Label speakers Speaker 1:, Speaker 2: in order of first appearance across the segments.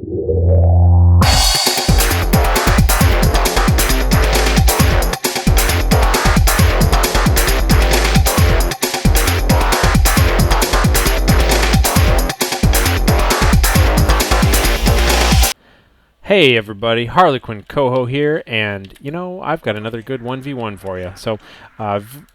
Speaker 1: Hey everybody, HarlequinCoHO here, and you know, I've got another good 1v1 for you. So,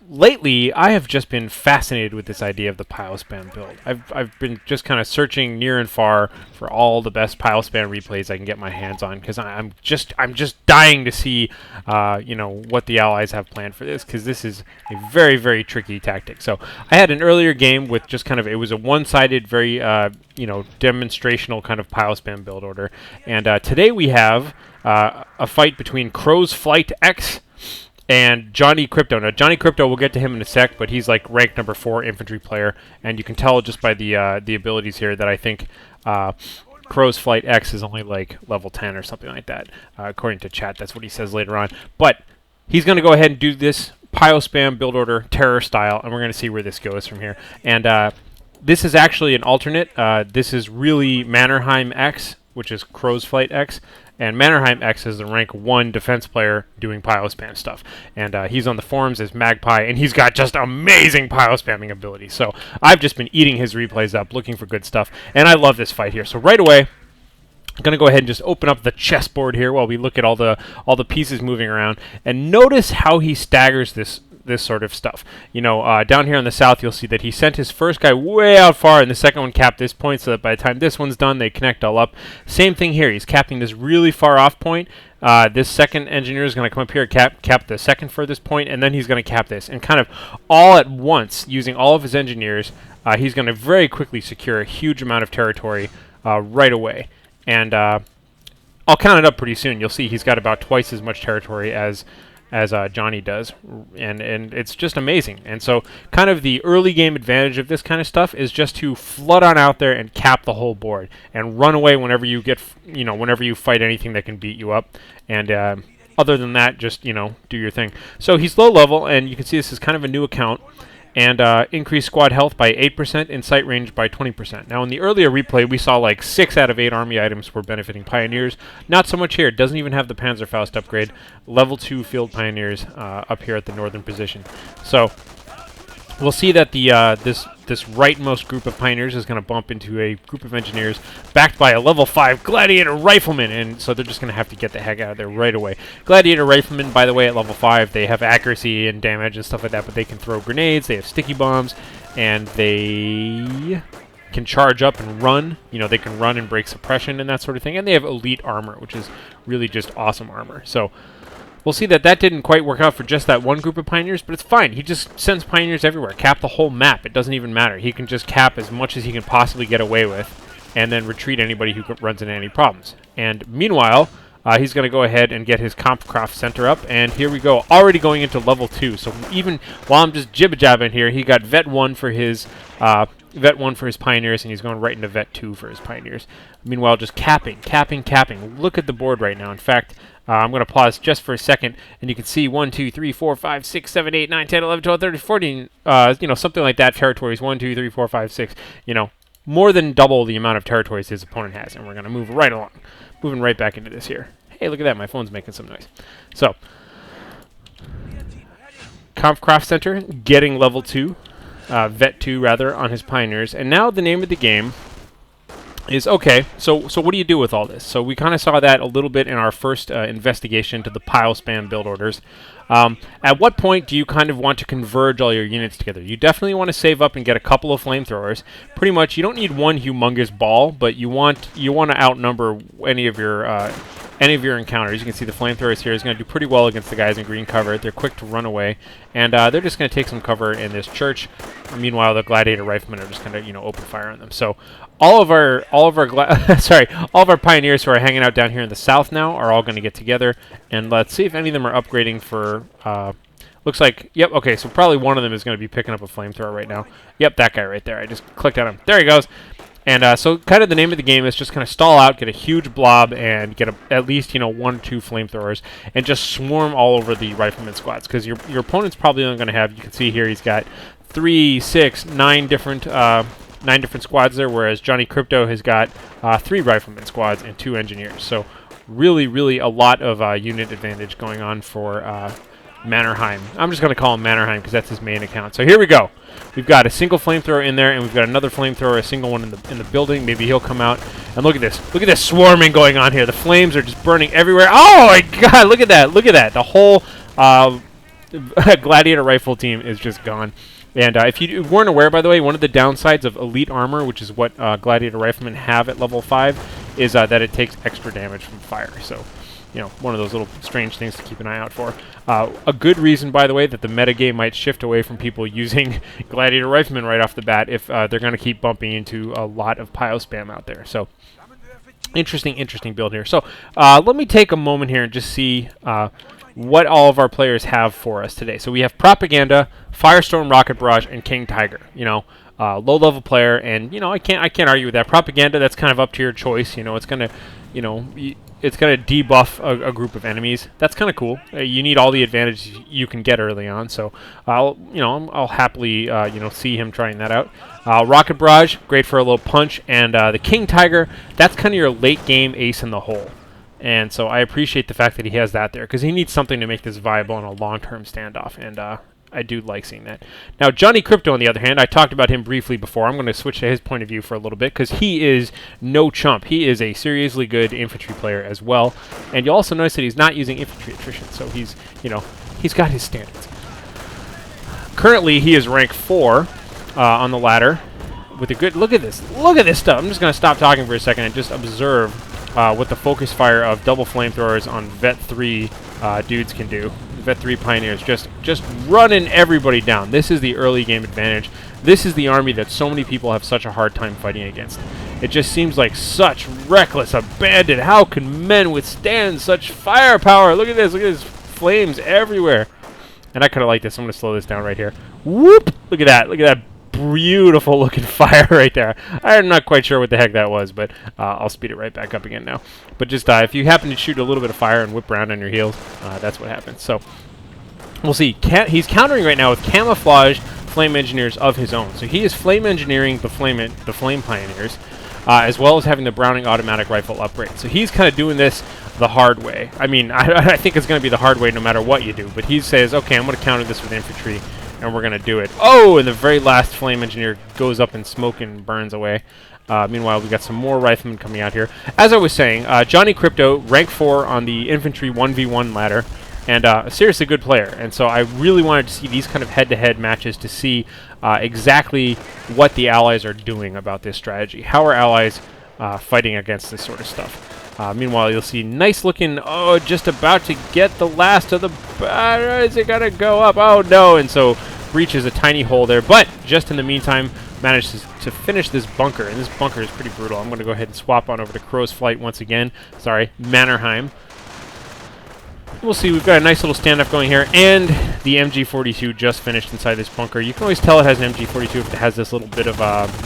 Speaker 1: lately, I have just been fascinated with this idea of the Piospam build. I've been just kind of searching near and far for all the best Piospam replays I can get my hands on, because I'm just dying to see, you know, what the allies have planned for this, because this is a very, very tricky tactic. So, I had an earlier game with just kind of, it was a one-sided, very, you know, demonstrational kind of Piospam build order, and today we have a fight between CrowsFlightX and JohnnyCrypto. Now, JohnnyCrypto, we'll get to him in a sec, but he's like ranked number 4 infantry player, and you can tell just by the abilities here that I think CrowsFlightX is only like level 10 or something like that, according to chat. That's what he says later on. But he's going to go ahead and do this Piospam build order Terror style, and we're going to see where this goes from here. And this is actually an alternate. This is really MannerheimX, which is CrowsFlightX, and MannerheimX is the rank 1 defense player doing Piospam stuff. And he's on the forums as Magpie, and he's got just amazing Piospamming ability. So I've just been eating his replays up, looking for good stuff, and I love this fight here. So right away, I'm going to go ahead and just open up the chessboard here while we look at all the pieces moving around, and notice how he staggers this sort of stuff. You know, down here on the south, you'll see that he sent his first guy way out far, and the second one capped this point, so that by the time this one's done, they connect all up. Same thing here. He's capping this really far off point. This second engineer is going to come up here, cap the second furthest point, and then he's going to cap this. And kind of all at once, using all of his engineers, he's going to very quickly secure a huge amount of territory right away. And I'll count it up pretty soon. You'll see he's got about twice as much territory as Johnny does, and it's just amazing. And so kind of the early game advantage of this kind of stuff is just to flood on out there and cap the whole board and run away whenever you get, you know, whenever you fight anything that can beat you up. And other than that, just, you know, do your thing. So he's low level, and you can see this is kind of a new account, and increased squad health by 8% and sight range by 20%. Now, in the earlier replay, we saw like 6 out of 8 army items were benefiting Pioneers. Not so much here. It doesn't even have the Panzerfaust upgrade. Level 2 Field Pioneers up here at the northern position. So we'll see that the this rightmost group of Pioneers is going to bump into a group of Engineers backed by a level 5 Gladiator Rifleman, and so they're just going to have to get the heck out of there right away. Gladiator Riflemen, by the way, at level 5, they have accuracy and damage and stuff like that, but they can throw grenades, they have sticky bombs, and they can charge up and run. You know, they can run and break suppression and that sort of thing, and they have elite armor, which is really just awesome armor. So we'll see that that didn't quite work out for just that one group of Pioneers, but it's fine. He just sends Pioneers everywhere. Cap the whole map. It doesn't even matter. He can just cap as much as he can possibly get away with, and then retreat anybody who runs into any problems. And meanwhile, he's going to go ahead and get his Kampfkraft Center up, and here we go. Already going into level 2. So even while I'm just jibba-jabbing here, he got Vet 1 for his Pioneers, and he's going right into Vet 2 for his Pioneers. Meanwhile, just capping. Look at the board right now. In fact, I'm going to pause just for a second, and you can see 1, 2, 3, 4, 5, 6, 7, 8, 9, 10, 11, 12, 13, 14, you know, something like that, territories. 1, 2, 3, 4, 5, 6, you know, more than double the amount of territories his opponent has, and we're going to move right along. Moving right back into this here. Hey, look at that, my phone's making some noise. So, Kampfkraft Center getting level 2, Vet 2 rather, on his Pioneers, and now the name of the game is, okay, so what do you do with all this? So we kind of saw that a little bit in our first investigation to the Piospam build orders. At what point do you kind of want to converge all your units together? You definitely want to save up and get a couple of flamethrowers. Pretty much, you don't need one humongous ball, but you want to outnumber any of your encounters. You can see the flamethrowers here is going to do pretty well against the guys in green cover. They're quick to run away, and they're just going to take some cover in this church. Meanwhile, the Gladiator Riflemen are just going to, you know, open fire on them. So all of our Pioneers who are hanging out down here in the south now are all going to get together, and let's see if any of them are upgrading for. Looks like, yep, okay, so probably one of them is going to be picking up a flamethrower right now. Yep, that guy right there. I just clicked on him. There he goes. And so kind of the name of the game is just kind of stall out, get a huge blob, and get at least, you know, 1 or 2 flamethrowers, and just swarm all over the rifleman squads. Because your opponent's probably only going to have, you can see here, he's got 3, 6, 9 different 9 different squads there, whereas JohnnyCrypto has got 3 rifleman squads and 2 engineers. So really, really a lot of unit advantage going on for Mannerheim. I'm just going to call him Mannerheim because that's his main account. So here we go. We've got a single flamethrower in there, and we've got another flamethrower, a single one in the building. Maybe he'll come out. And look at this. Look at this swarming going on here. The flames are just burning everywhere. Oh my God! Look at that! Look at that! The whole gladiator rifle team is just gone. And if you weren't aware, by the way, one of the downsides of elite armor, which is what gladiator riflemen have at level 5, is that it takes extra damage from fire. So, you know, one of those little strange things to keep an eye out for. A good reason, by the way, that the metagame might shift away from people using gladiator riflemen right off the bat if they're going to keep bumping into a lot of Piospam out there. So, interesting build here. So, let me take a moment here and just see what all of our players have for us today. So we have Propaganda, Firestorm, Rocket Barrage, and King Tiger. You know, low-level player, and you know, I can't argue with that. Propaganda, that's kind of up to your choice. You know, it's gonna, you know, it's gonna debuff a group of enemies. That's kind of cool. You need all the advantage you can get early on. So I'll happily see him trying that out. Rocket Barrage, great for a little punch, and the King Tiger, that's kind of your late game ace in the hole. And so I appreciate the fact that he has that there, because he needs something to make this viable in a long-term standoff, and I do like seeing that. Now, JohnnyCrypto, on the other hand, I talked about him briefly before. I'm going to switch to his point of view for a little bit, because he is no chump. He is a seriously good infantry player as well, and you'll also notice that he's not using infantry attrition, so he's got his standards. Currently, he is rank 4 on the ladder with a good... Look at this stuff. I'm just going to stop talking for a second and just observe what the focus fire of double flamethrowers on Vet 3 dudes can do. Vet 3 Pioneers just running everybody down. This is the early game advantage. This is the army that so many people have such a hard time fighting against. It just seems like such reckless abandon. How can men withstand such firepower? Look at this. Look at this. Flames everywhere. And I kind of like this. I'm going to slow this down right here. Whoop! Look at that. Look at that. Beautiful looking fire right there. I'm not quite sure what the heck that was, but I'll speed it right back up again now. But just if you happen to shoot a little bit of fire and whip around on your heels, that's what happens. So we'll see. He's countering right now with camouflage flame engineers of his own. So he is flame engineering the flame pioneers, as well as having the Browning automatic rifle upgrade. So he's kind of doing this the hard way. I mean, I think it's going to be the hard way no matter what you do. But he says, okay, I'm going to counter this with infantry, and we're going to do it. Oh, and the very last flame engineer goes up in smoke and burns away. Meanwhile, we got some more riflemen coming out here. As I was saying, JohnnyCrypto, rank 4 on the infantry 1v1 ladder, and a seriously good player. And so I really wanted to see these kind of head-to-head matches to see exactly what the allies are doing about this strategy. How are allies fighting against this sort of stuff? Meanwhile, you'll see nice looking, just about to get the last of the... is it going to go up? Oh, no. And so breaches a tiny hole there, but just in the meantime manages to finish this bunker, and this bunker is pretty brutal. I'm going to go ahead and swap on over to CrowsFlight once again. Sorry, Mannerheim. We'll see, we've got a nice little standoff going here, and the MG42 just finished inside this bunker. You can always tell it has an MG42 if it has this little bit of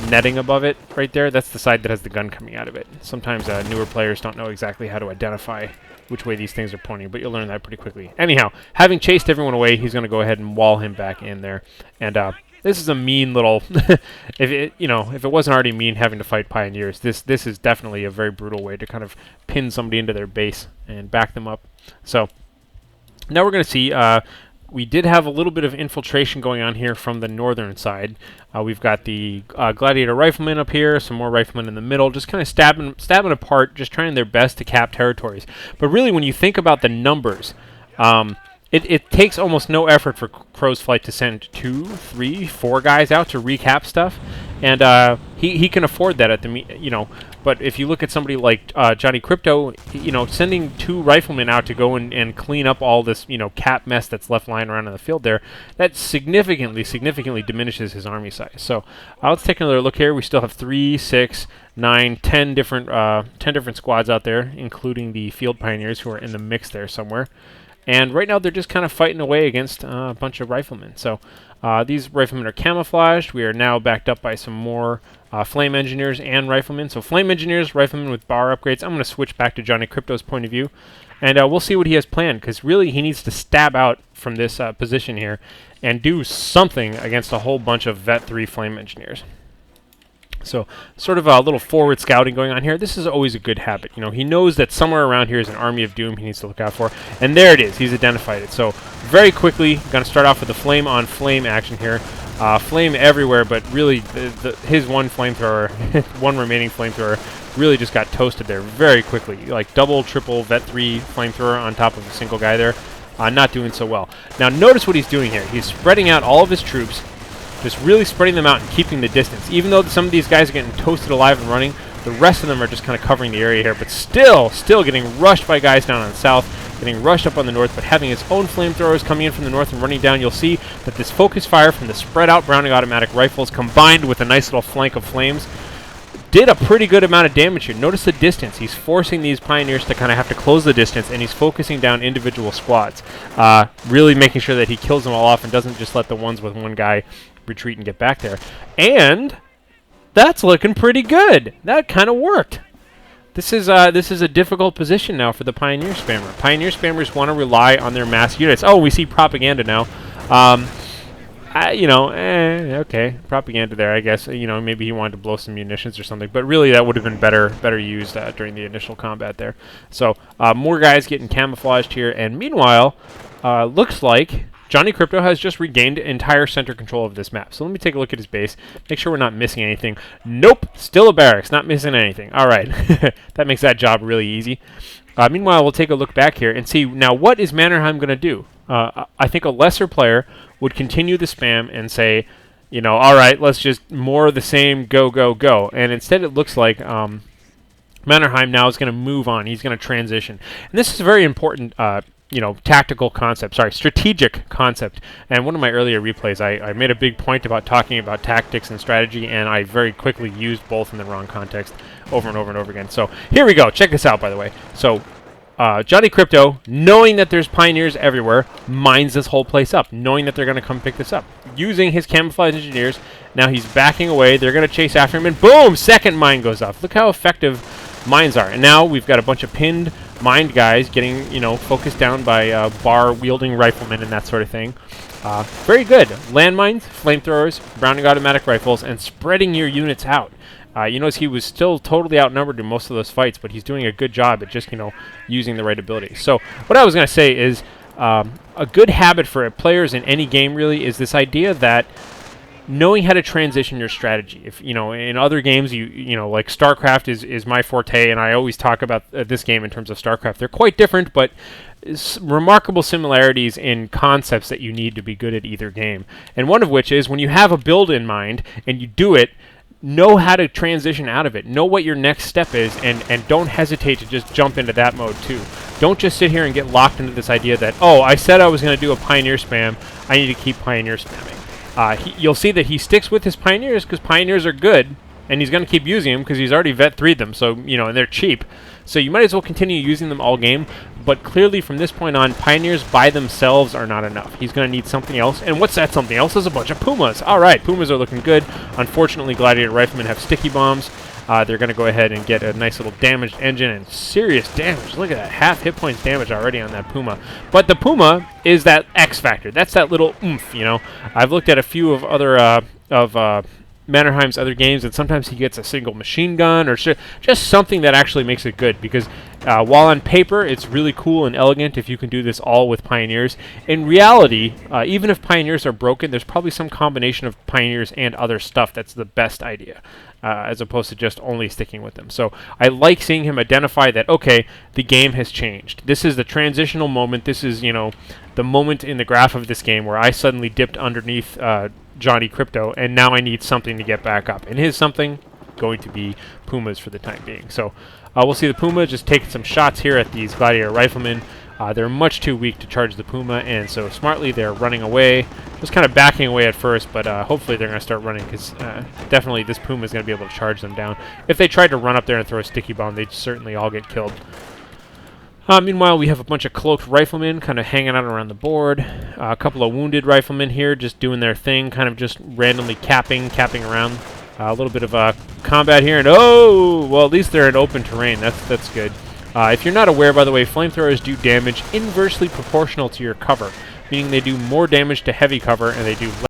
Speaker 1: netting above it right there. That's the side that has the gun coming out of it. Sometimes newer players don't know exactly how to identify which way these things are pointing, but you'll learn that pretty quickly. Anyhow, having chased everyone away, he's going to go ahead and wall him back in there. And this is a mean little... if it wasn't already mean having to fight Pioneers, this is definitely a very brutal way to kind of pin somebody into their base and back them up. So now we're going to see, we did have a little bit of infiltration going on here from the northern side. We've got the gladiator riflemen up here, some more riflemen in the middle, just kind of stabbing apart, just trying their best to cap territories. But really, when you think about the numbers, it takes almost no effort for CrowsFlight to send 2, 3, 4 guys out to recap stuff, and he can afford that at the But if you look at somebody like JohnnyCrypto, sending 2 riflemen out to go and clean up all this cap mess that's left lying around in the field there, that significantly diminishes his army size. So let's take another look here. We still have 3, 6, 9, 10 different squads out there, including the field pioneers who are in the mix there somewhere. And right now they're just kind of fighting away against a bunch of riflemen. So these riflemen are camouflaged. We are now backed up by some more flame engineers and riflemen. So flame engineers, riflemen with bar upgrades. I'm going to switch back to JohnnyCrypto's point of view. And we'll see what he has planned, because really he needs to stab out from this position here and do something against a whole bunch of Vet 3 flame engineers. So sort of a little forward scouting going on here. This is always a good habit. You know, he knows that somewhere around here is an army of doom he needs to look out for. And there it is. He's identified it. So very quickly, going to start off with the flame on flame action here. Flame everywhere, but really his one flamethrower, one remaining flamethrower, really just got toasted there very quickly. Like double, triple, Vet 3 flamethrower on top of a single guy there. Not doing so well. Now notice what he's doing here. He's spreading out all of his troops, just really spreading them out and keeping the distance. Even though some of these guys are getting toasted alive and running, the rest of them are just kind of covering the area here, but still getting rushed by guys down on the south, getting rushed up on the north, but having his own flamethrowers coming in from the north and running down. You'll see that this focus fire from the spread out Browning automatic rifles combined with a nice little flank of flames did a pretty good amount of damage here. Notice the distance. He's forcing these Pioneers to kind of have to close the distance, and he's focusing down individual squads, really making sure that he kills them all off and doesn't just let the ones with one guy retreat and get back there. And that's looking pretty good. That kind of worked. This is a difficult position now for the Pioneer Spammer. Pioneer Spammers want to rely on their mass units. Oh, we see propaganda now. You know, okay, propaganda there, I guess. You know, maybe he wanted to blow some munitions or something, but really that would have been better used during the initial combat there. So more guys getting camouflaged here, and meanwhile, looks like JohnnyCrypto has just regained entire center control of this map. So let me take a look at his base, make sure we're not missing anything. Nope, still a barracks, not missing anything. All right, that makes that job really easy. Meanwhile, we'll take a look back here and see, now what is Mannerheim going to do? I think a lesser player would continue the spam and say, you know, all right, let's just more of the same, go, go, go. And instead it looks like Mannerheim now is going to move on. He's going to transition. And this is a very important you know, strategic concept. And one of my earlier replays, I made a big point about talking about tactics and strategy, and I very quickly used both in the wrong context over and over and over again. So here we go. Check this out, by the way. So JohnnyCrypto, knowing that there's Pioneers everywhere, mines this whole place up, knowing that they're going to come pick this up. Using his camouflage engineers, now he's backing away. They're going to chase after him, and boom, second mine goes off. Look how effective mines are. And now we've got a bunch of pinned mined guys getting, you know, focused down by bar-wielding riflemen and that sort of thing. Very good. Landmines, flamethrowers, Browning automatic rifles, and spreading your units out. You notice he was still totally outnumbered in most of those fights, but he's doing a good job at just, you know, using the right ability. So what I was going to say is a good habit for players in any game really is this idea that knowing how to transition your strategy. If you know, in other games, you know, like StarCraft is my forte, and I always talk about this game in terms of StarCraft. They're quite different, but remarkable similarities in concepts that you need to be good at either game. And one of which is when you have a build in mind and you do it, know how to transition out of it. Know what your next step is, and don't hesitate to just jump into that mode too. Don't just sit here and get locked into this idea that, oh, I said I was going to do a Pioneer spam, I need to keep Pioneer spamming. You'll see that he sticks with his Pioneers because Pioneers are good, and he's going to keep using them because he's already Vet 3'd them, so, you know, and they're cheap. So you might as well continue using them all game, but clearly from this point on, Pioneers by themselves are not enough. He's going to need something else, and what's that something else? Is a bunch of Pumas. All right, Pumas are looking good. Unfortunately, Gladiator Riflemen have sticky bombs. They're going to go ahead and get a nice little damaged engine and serious damage. Look at that, half hit points damage already on that Puma. But the Puma is that X factor. That's that little oomph, you know. I've looked at a few of other Mannerheim's other games, and sometimes he gets a single machine gun or just something that actually makes it good, because while on paper it's really cool and elegant if you can do this all with Pioneers, in reality, even if Pioneers are broken, there's probably some combination of Pioneers and other stuff that's the best idea, as opposed to just only sticking with them. So I like seeing him identify that, okay, the game has changed. This is the transitional moment. This is, you know, the moment in the graph of this game where I suddenly dipped underneath JohnnyCrypto, and now I need something to get back up. And his something going to be Pumas for the time being. So we'll see the Puma just taking some shots here at these Gladiator Riflemen. They're much too weak to charge the Puma, and so smartly they're running away. Just kind of backing away at first, but hopefully they're going to start running, because definitely this Puma is going to be able to charge them down. If they tried to run up there and throw a sticky bomb, they'd certainly all get killed. Meanwhile, we have a bunch of cloaked riflemen kind of hanging out around the board. A couple of wounded riflemen here just doing their thing, kind of just randomly capping around. A little bit of combat here, and oh, well, at least they're in open terrain. That's good. If you're not aware, by the way, flamethrowers do damage inversely proportional to your cover, meaning they do more damage to heavy cover and they do less